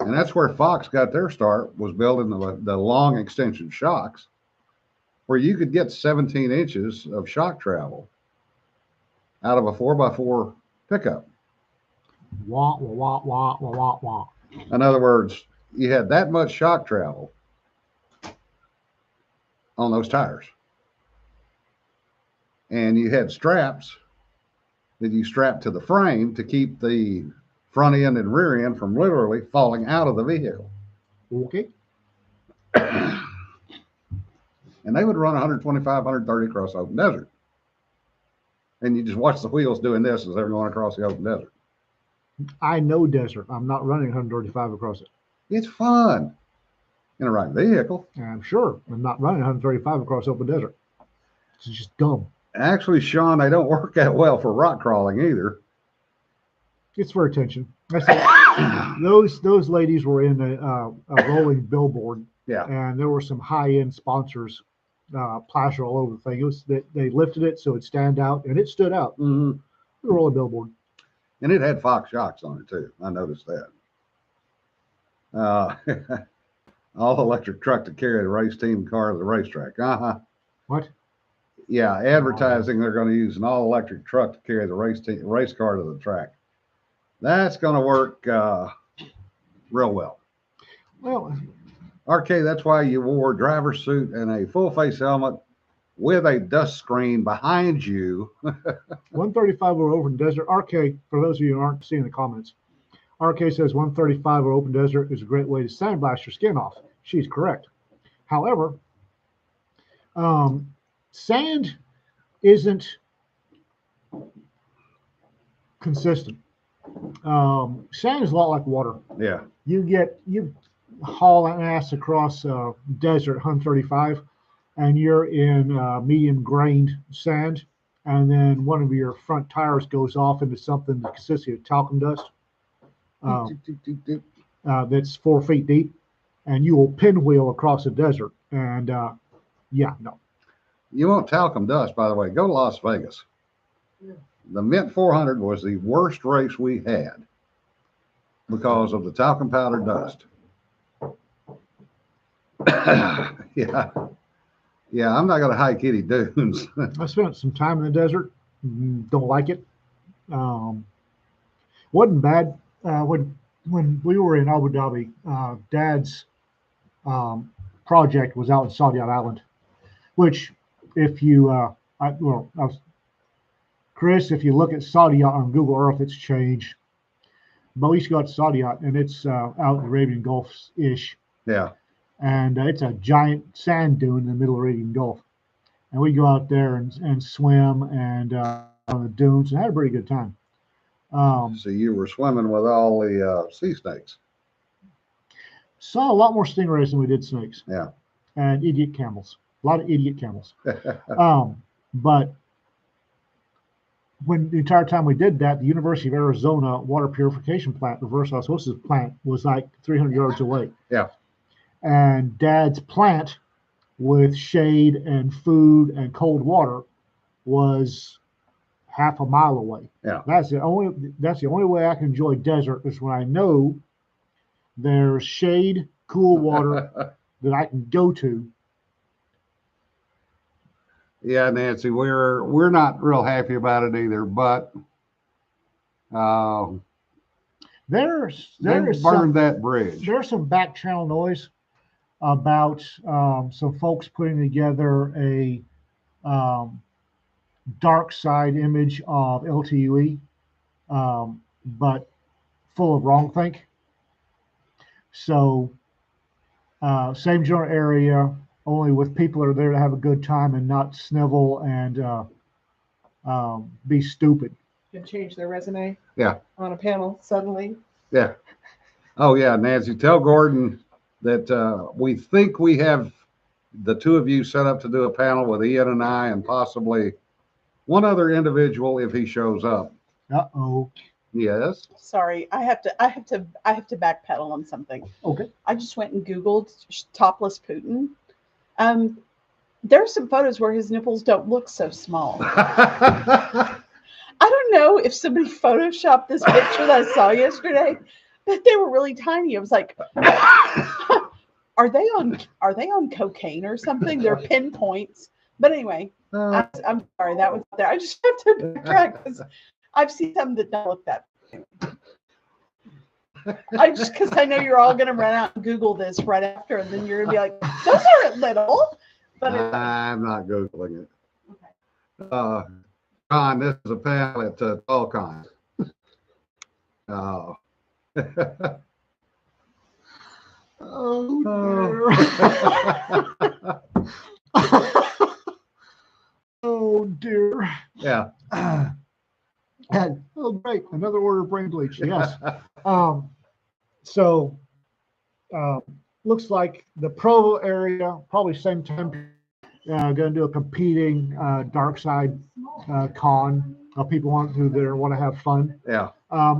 And that's where Fox got their start, was building the long extension shocks, where you could get 17 inches of shock travel out of a 4x4 pickup. Wah, wah, wah, wah, wah, wah, wah. In other words, you had that much shock travel on those tires. And you had straps that you strapped to the frame to keep the front end and rear end from literally falling out of the vehicle. Okay. And they would run 125, 130 across the open desert. And you just watch the wheels doing this as they're going across the open desert. I know desert. I'm not running 135 across it. It's fun in a right vehicle. And I'm sure I'm not running 135 across open desert. It's just dumb. Actually, Sean, they don't work that well for rock crawling either. It's for attention. I said, those ladies were in a rolling billboard, Yeah. and there were some high-end sponsors plastered all over the thing. It was that they lifted it so it'd stand out, and it stood out. Mm-hmm. The rolling billboard. And it had Fox shocks on it too. I noticed that. All electric truck to carry the race team car to the racetrack. Uh-huh. What? Yeah, advertising they're going to use an all electric truck to carry the race car to the track. That's going to work real well. Well, RK, that's why you wore a driver's suit and a full face helmet with a dust screen behind you. 135 over open desert. RK, for those of you who aren't seeing the comments, RK says 135 over open desert is a great way to sandblast your skin off. She's correct. However, sand isn't consistent. Sand is a lot like water. Yeah. You haul an ass across desert 135, and you're in medium grained sand, and then one of your front tires goes off into something that consists of talcum dust that's 4 feet deep, and you will pinwheel across the desert. And yeah, no. You want talcum dust, by the way, go to Las Vegas. The Mint 400 was the worst race we had because of the talcum powder dust. Yeah. Yeah, I'm not going to hike any dunes. I spent some time in the desert. Don't like it. Wasn't bad. When we were in Abu Dhabi, Dad's project was out in Saudiyat Island, which if you, Chris, if you look at Saudiyat on Google Earth, it's changed. But we used to go out to Saudiyat, and it's out in the Arabian Gulf-ish. Yeah. And it's a giant sand dune in the middle of the Arabian Gulf. And we go out there and swim and on the dunes and had a pretty good time. So you were swimming with all the sea snakes. Saw a lot more stingrays than we did snakes. Yeah. And idiot camels. A lot of idiot camels. But when the entire time we did that, the University of Arizona water purification plant, reverse osmosis plant, was like 300 yards away. Yeah. And Dad's plant with shade and food and cold water was half a mile away. Yeah. That's the only way I can enjoy desert is when I know there's shade, cool water that I can go to. Yeah, Nancy, we're not real happy about it either, but There's burned that bridge. There's some back channel noise about some folks putting together a dark side image of LTUE, but full of wrongthink. So same general area, only with people that are there to have a good time and not snivel and be stupid. Can change their resume. Yeah. On a panel suddenly. Yeah. Oh yeah, Nancy, tell Gordon that we think we have the two of you set up to do a panel with Ian and I and possibly one other individual if he shows up. Uh-oh. Yes. Sorry, I have to backpedal on something. Okay. I just went and Googled topless Putin. There are some photos where his nipples don't look so small. I don't know if somebody photoshopped this picture that I saw yesterday, but they were really tiny. I was like, are they on cocaine or something? They're pinpoints. But anyway, I'm sorry that was there. I just have to backtrack because I've seen some that don't look that. Because I know you're all going to run out and Google this right after, and then you're going to be like, those aren't little. But I'm not Googling it. Okay. Con, this is a panel at Tallcon. Oh. Oh dear. Yeah. And, oh great, another order of brain bleach. Yes. So looks like the Provo area, probably same time, going to do a competing dark side con. People want to have fun. Yeah.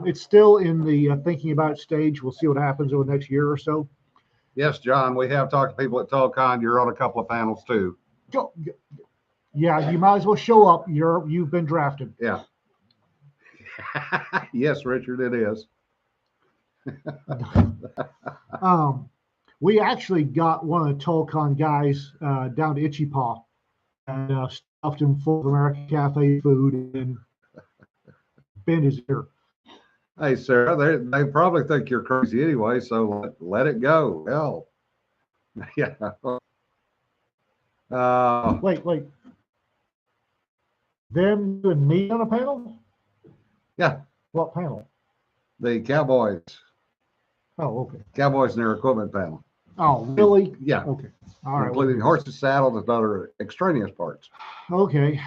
It's still in the thinking about it stage. We'll see what happens over the next year or so. Yes, John, we have talked to people at Tallcon. You're on a couple of panels too. Yeah, you might as well show up. You've been drafted. Yeah. Yes, Richard, it is. We actually got one of the Tolcon guys down to Itchy Paw and stuffed him full of American Cafe food and bent his ear. Hey, Sarah, they probably think you're crazy anyway, so let it go. Hell. Yeah. Wait. Them and me on a panel? Yeah. What panel? The Cowboys. Oh, okay. Cowboys and their equipment panel. Oh, really? Yeah. Okay. All right. Including horses, saddles, and other extraneous parts. Okay.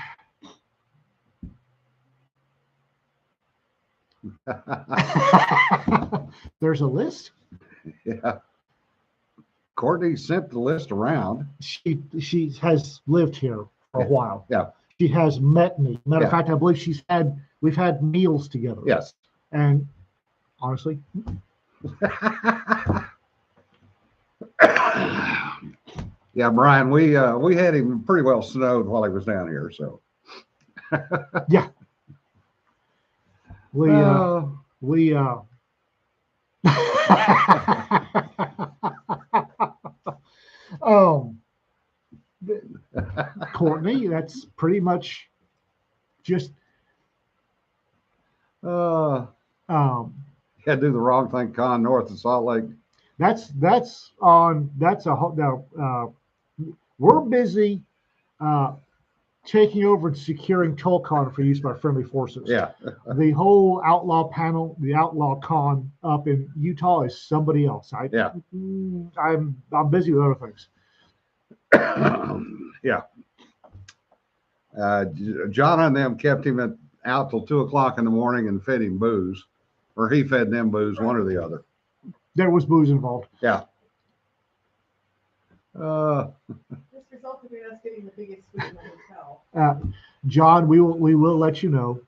There's a list? Yeah. Courtney sent the list around. She has lived here for a while. Yeah. She has met me. Matter of Yeah. fact, I believe we've had meals together. Yes. And honestly, Yeah, Brian, we had him pretty well snowed while he was down here, so. yeah. We Courtney, that's pretty much just had to do the wrong thing, Con north of Salt Lake. We're busy taking over and securing Tolcon for use by friendly forces. Yeah. The whole outlaw panel, the outlaw con up in Utah is somebody else. I'm busy with other things. Yeah. John and them kept him out till 2:00 in the morning and fed him booze, or he fed them booze, one or the other. There was booze involved. Yeah. This resulted in us getting the biggest food in the hotel. John, we will let you know.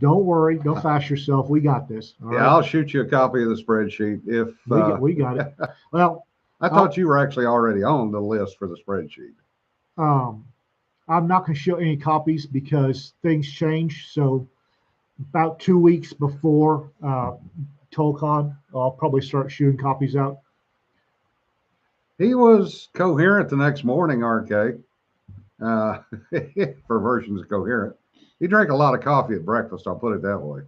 Don't worry, don't fast yourself. We got this. All Yeah, right? I'll shoot you a copy of the spreadsheet if We got it. Well, I thought you were actually already on the list for the spreadsheet. I'm not going to show any copies because things change. So about 2 weeks before Tolcon, I'll probably start shooting copies out. He was coherent the next morning, RK, for versions of coherent. He drank a lot of coffee at breakfast, I'll put it that way.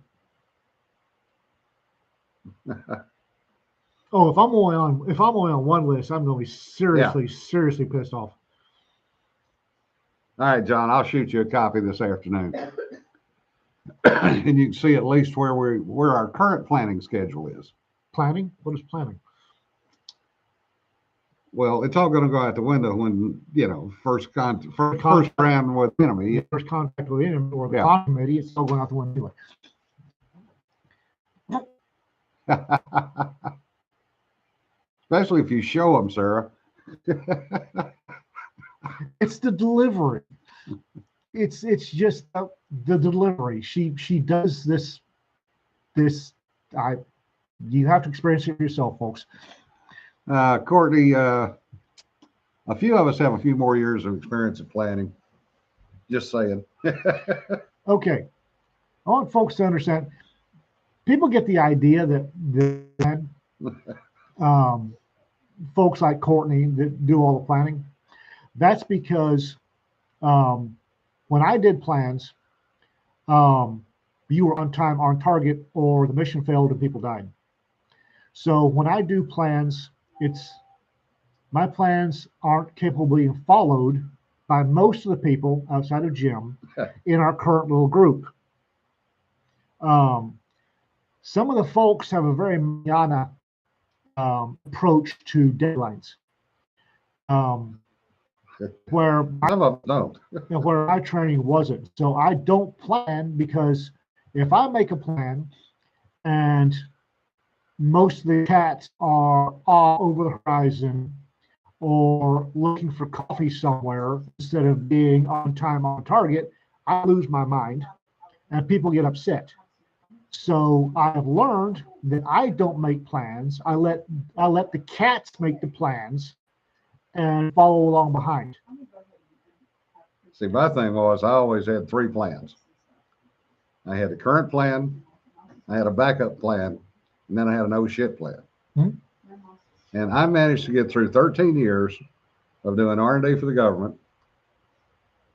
Oh, if I'm only on one list, I'm going to be seriously pissed off. All right, John, I'll shoot you a copy this afternoon. And you can see at least where our current planning schedule is. Planning? What is planning? Well, it's all going to go out the window when, first round with enemy. First contact with the enemy or the Yeah. con committee, it's all going out the window anyway. Especially if you show them, Sarah. It's the delivery. It's just the delivery. She does this. You have to experience it yourself, folks. Courtney, a few of us have a few more years of experience in planning. Just saying. Okay, I want folks to understand. People get the idea that folks like Courtney that do all the planning. That's because when I did plans, you were on time, on target, or the mission failed and people died. So when I do plans, my plans aren't capable of being followed by most of the people outside of Jim in our current little group. Some of the folks have a very manana approach to deadlines, where Some of them don't. where my training wasn't. So I don't plan, because if I make a plan and most of the cats are off over the horizon or looking for coffee somewhere instead of being on time, on target, I lose my mind and people get upset. So I have learned that I don't make plans. I let the cats make the plans and follow along behind. See, my thing was I always had 3 plans. I had a current plan, I had a backup plan, and then I had an oh shit plan. And I managed to get through 13 years of doing R&D for the government.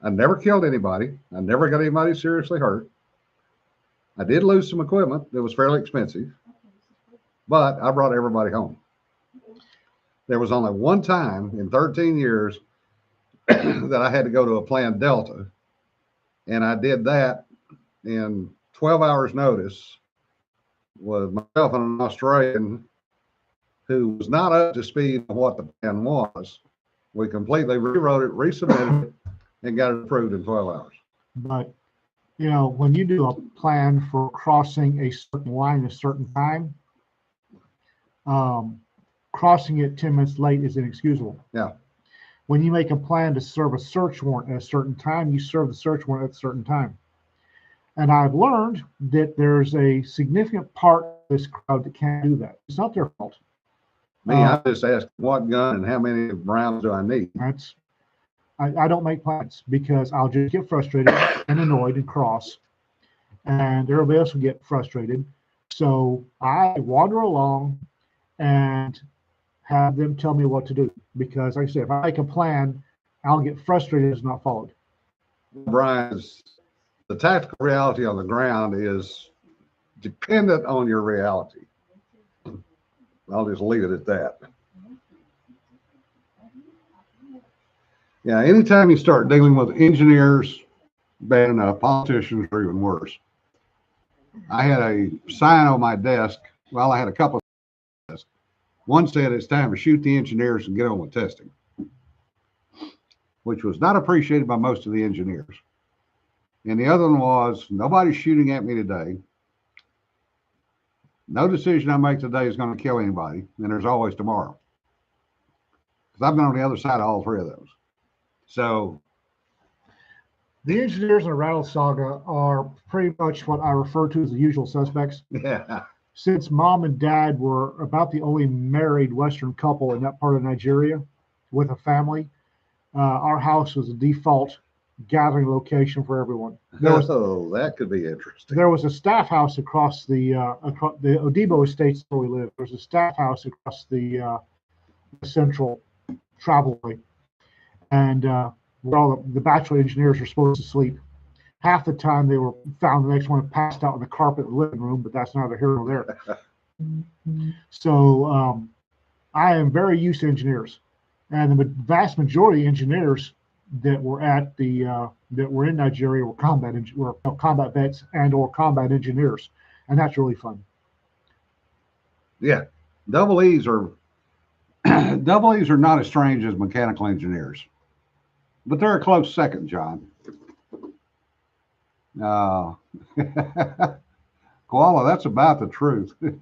I never killed anybody. I never got anybody seriously hurt. I did lose some equipment that was fairly expensive, but I brought everybody home. There was only one time in 13 years that I had to go to a planned Delta, and I did that in 12 hours notice with myself and an Australian who was not up to speed on what the plan was. We completely rewrote it, resubmitted it, and got it approved in 12 hours. But when you do a plan for crossing a certain line at a certain time, crossing it 10 minutes late is inexcusable. Yeah. When you make a plan to serve a search warrant at a certain time, you serve the search warrant at a certain time. And I've learned that there's a significant part of this crowd that can't do that. It's not their fault. Me, I just asked what gun and how many rounds do I need. I don't make plans because I'll just get frustrated and annoyed and cross, and everybody else will get frustrated. So I wander along and have them tell me what to do, because like I said, if I make a plan, I'll get frustrated if it's not followed. Brian, the tactical reality on the ground is dependent on your reality. I'll just leave it at that. Yeah, anytime you start dealing with engineers, bad enough, politicians are even worse. I had a sign on my desk. Well, I had a couple of desks. One said it's time to shoot the engineers and get on with testing, which was not appreciated by most of the engineers. And the other one was, nobody's shooting at me today. No decision I make today is going to kill anybody, and there's always tomorrow. Because I've been on the other side of all 3 of those. So the engineers in the Rattle Saga are pretty much what I refer to as the usual suspects. yeah, Since mom and dad were about the only married Western couple in that part of Nigeria with a family, our house was a default gathering location for everyone. that could be interesting. There was a staff house across the Odibo Estates where we live. There was a staff house across the central travelway, and where all the bachelor engineers were supposed to sleep. Half the time they were found the next one passed out on the carpet in the living room, but that's neither here nor there. So I am very used to engineers, and the vast majority of engineers that were at the that were in Nigeria were combat vets and or combat engineers, and that's really fun. Yeah, double E's are not as strange as mechanical engineers, but they're a close second, John. Koala, that's about the truth. The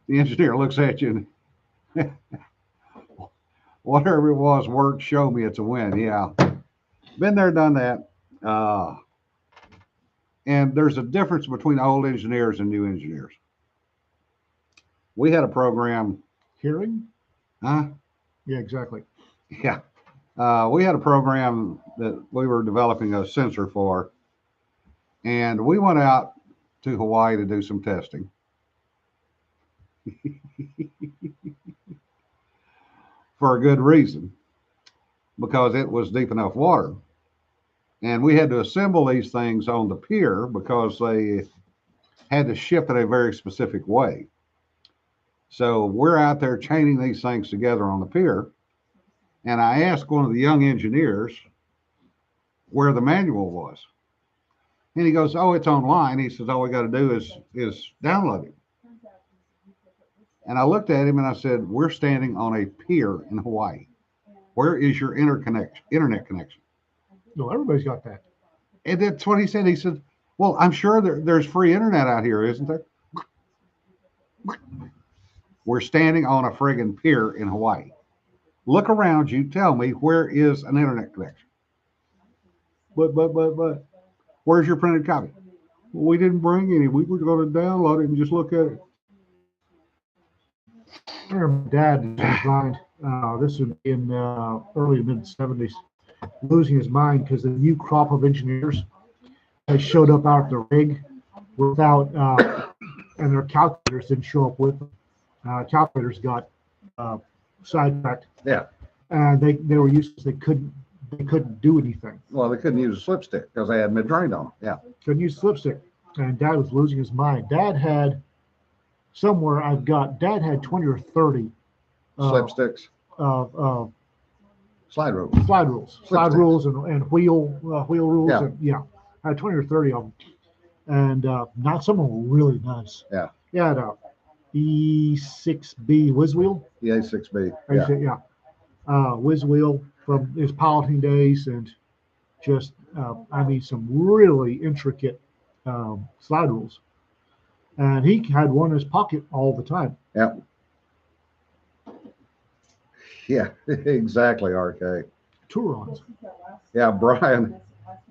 engineer looks at you and whatever it was, work, show me it's a win. Yeah. Been there, done that. And there's a difference between old engineers and new engineers. We had a program, Hearing? huh? Yeah, exactly. Yeah. We had a program that we were developing a sensor for, and we went out to Hawaii to do some testing. For a good reason, because it was deep enough water. And we had to assemble these things on the pier because they had to ship it a very specific way. So we're out there chaining these things together on the pier. And I asked one of the young engineers where the manual was. And he goes, "Oh, it's online." He says, "All we got to do is download it." And I looked at him and I said, "We're standing on a pier in Hawaii. Where is your internet connection?" No, everybody's got that. And that's what he said. He said, "Well, I'm sure there's free internet out here, isn't there?" We're standing on a friggin' pier in Hawaii. Look around you. Tell me, where is an internet connection? But, where's your printed copy? "Well, we didn't bring any. We were going to download it and just look at it." I remember Dad designed, this would be in early mid 70s, losing his mind because the new crop of engineers had showed up out at the rig without, and their calculators didn't show up with them. Calculators got sidetracked. Yeah. And they were useless. They couldn't do anything. Well, they couldn't use a slipstick because they had mid-drained on them. Yeah. Couldn't use slipstick. And Dad was losing his mind. Dad had somewhere Dad had 20 or 30 Slipsticks, slide rules. slide rules, and wheel rules. Yeah. And I had 20 or 30 of them, and not some of them were really nice. Yeah. He had a E6B whiz wheel. The A6B. Whiz wheel from his piloting days, and just some really intricate slide rules. And he had one in his pocket all the time. Yeah. Yeah, exactly, RK. Tourons. Yeah, Brian,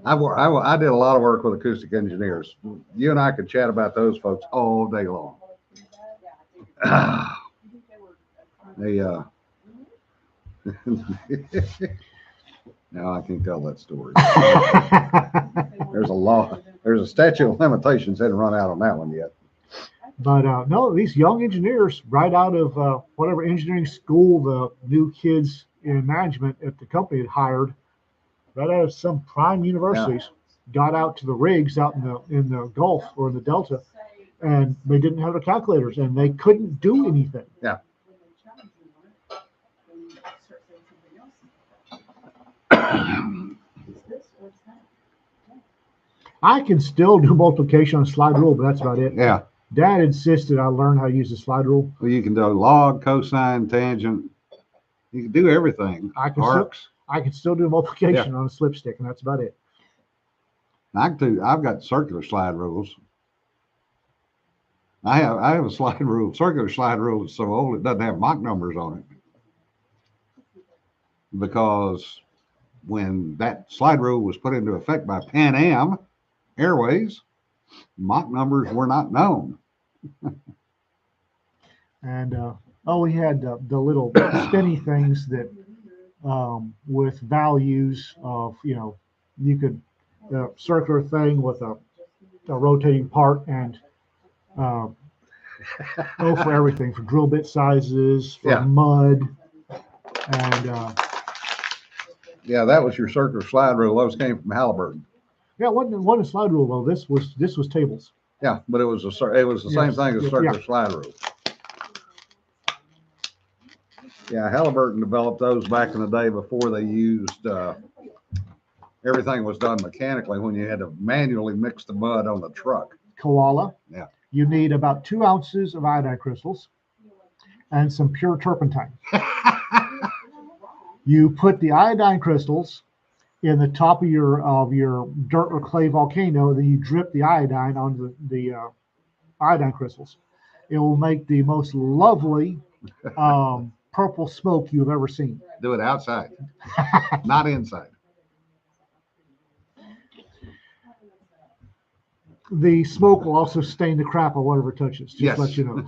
I did a lot of work with acoustic engineers. You and I could chat about those folks all day long. Now I can't tell that story. There's a statute of limitations. Hadn't run out on that one yet. But no, these young engineers, right out of whatever engineering school the new kids in management at the company had hired, right out of some prime universities, got out to the rigs out in the Gulf or in the Delta, and they didn't have the calculators, and they couldn't do anything. Yeah. I can still do multiplication on a slide rule, but that's about it. Yeah. Dad insisted I learn how to use the slide rule. Well, you can do log, cosine, tangent. You can do everything. I can still do multiplication on a slipstick, and that's about it. I've got circular slide rules. I have a circular slide rule that's so old it doesn't have Mach numbers on it. Because when that slide rule was put into effect by Pan Am Airways, Mach numbers were not known. And we had the little spinny things that with values of, you could circular thing with a rotating part, and for everything, for drill bit sizes, for mud, and that was your circular slide rule. Those came from Halliburton. it wasn't a slide rule though. This was tables. Yeah, but it was the same thing as circular slide rule. Yeah, Halliburton developed those back in the day before they used everything was done mechanically, when you had to manually mix the mud on the truck. Koala. Yeah. You need about 2 ounces of iodine crystals and some pure turpentine. You put the iodine crystals in the top of your dirt or clay volcano, then you drip the iodine onto the iodine crystals. It will make the most lovely purple smoke you've ever seen. Do it outside, not inside. the smoke will also stain the crap of whatever it touches. Just Yes. let you know.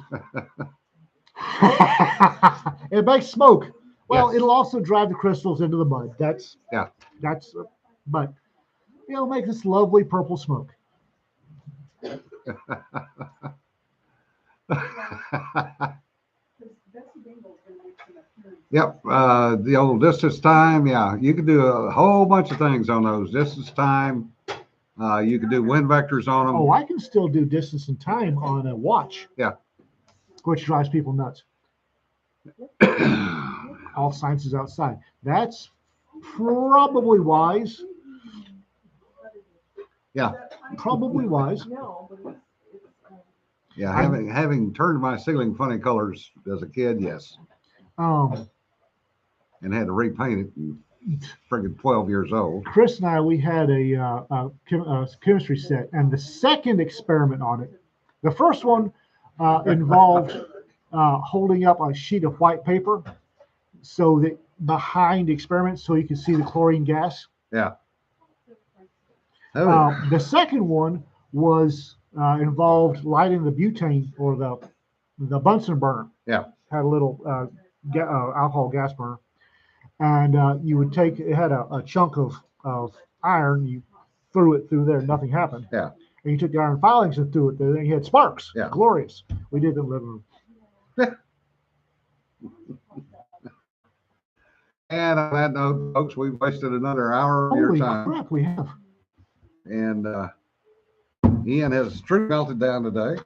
It makes smoke. Well, Yes. it'll also drive the crystals into the mud. That's Yeah. But it'll make this lovely purple smoke. Yep, the old distance time, yeah, you could do a whole bunch of things on those. Distance time, you could do wind vectors on them. Oh, I can still do distance and time on a watch. Yeah. Which drives people nuts. All science is outside. That's probably wise. Yeah. Probably wise. No, but Yeah, I'm- having turned my ceiling funny colors as a kid, yes, Um, and had to repaint it. And friggin' 12 years old. Chris and I, we had a chemistry set, and the second experiment on it, the first one involved holding up a sheet of white paper so that behind the experiment, so you could see the chlorine gas. Oh, The second one was involved lighting the butane or the Bunsen burner. Yeah. Had a little alcohol gas burner, and you would take it had a chunk of iron. You threw it through there, nothing happened. Yeah. And you took the iron filings and threw it there, and you had sparks. Yeah. Glorious. We did it in the living room. and on that note, folks, we've wasted another hour of your Holy time. crap, we have. And Ian has truly melted down today.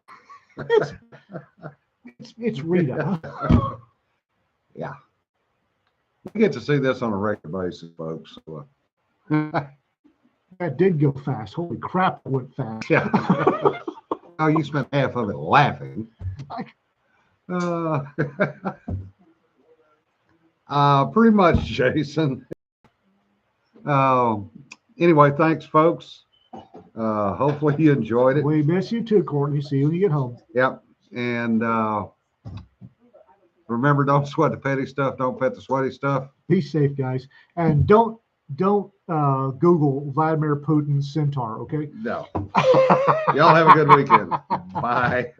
It's Rita. Yeah. We get to see this on a regular basis, folks. So, That did go fast. Holy crap, it went fast. yeah. Oh, you spent half of it laughing. Pretty much, Jason. Anyway, thanks, folks. Hopefully you enjoyed it. We miss you too, Courtney. See you when you get home. Yep. And remember, don't sweat the petty stuff. Don't pet the sweaty stuff. Be safe, guys, and don't Google Vladimir Putin centaur. Okay. No. Y'all have a good weekend. Bye.